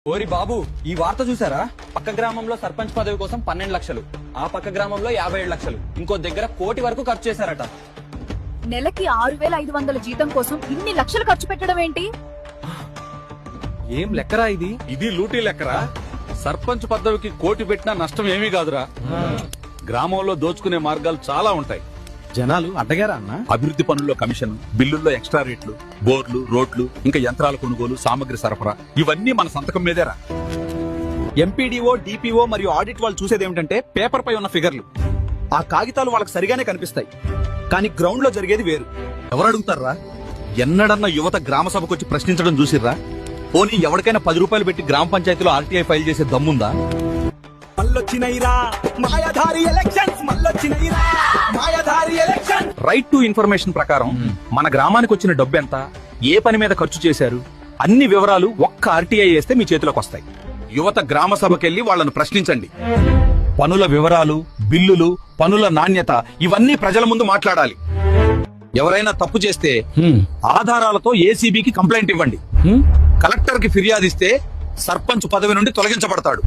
ఓరి బాబు, ఈ వార్త చూసారా? పక్క గ్రామంలో సర్పంచ్ పదవి కోసం 12 లక్షలు, ఆ పక్క గ్రామంలో 57 లక్షలు, ఇంకో దగ్గర 1 కోటి వరకు ఖర్చు చేశారట. నెలకి 6,500 జీతం కోసం ఇన్ని లక్షలు ఖర్చు పెట్టడం ఏంటి? ఏం లెక్కరా ఇది? ఇది లూటీ లెక్కరా? సర్పంచ్ పదవికి 1 కోటి పెట్టినా నష్టం ఏమీ కాదురా. గ్రామంలో దోచుకునే మార్గాలు చాలా ఉంటాయి. జనాలు అడ్డగారా అన్న? అభివృద్ధి పనుల్లో కమిషన్, బిల్లుల్లో ఎక్స్ట్రా రేట్లు, బోర్లు, రోడ్లు, ఇంకా యంత్రాల కొనుగోలు, సామగ్రి సరఫరా, ఇవన్నీ మన సంతకం మీదేరా. ఎంపీడీఓ, డిపిఓ మరియు ఆడిట్ వాళ్ళు చూసేది ఏమిటంటే పేపర్ పై ఉన్న ఫిగర్లు. ఆ కాగితాలు వాళ్ళకి సరిగానే కనిపిస్తాయి, కానీ గ్రౌండ్ లో జరిగేది వేరు. ఎవరు అడుగుతారా? ఎన్నడన్నా యువత గ్రామ సభకు వచ్చి ప్రశ్నించడం చూసిర్రా? పోనీ ఎవరికైనా 10 రూపాయలు పెట్టి గ్రామ పంచాయతీలో ఆర్టీఐ ఫైల్ చేసే దమ్ముందా? రైట్ టు ఇన్ఫర్మేషన్ ప్రకారం మన గ్రామానికి వచ్చిన డబ్బు ఎంత, ఏ పని మీద ఖర్చు చేశారు, అన్ని వివరాలు ఒక్క ఆర్టీఐ వేస్తే మీ చేతిలోకి వస్తాయి. యువత గ్రామ సభకెళ్లి వాళ్ళను ప్రశ్నించండి. పనుల వివరాలు, బిల్లులు, పనుల నాణ్యత ఇవన్నీ ప్రజల ముందు మాట్లాడాలి. ఎవరైనా తప్పు చేస్తే ఆధారాలతో ఏసీబీకి కంప్లైంట్ ఇవ్వండి. కలెక్టర్ కి ఫిర్యాదిస్తే సర్పంచ్ పదవి నుండి తొలగించబడతాడు.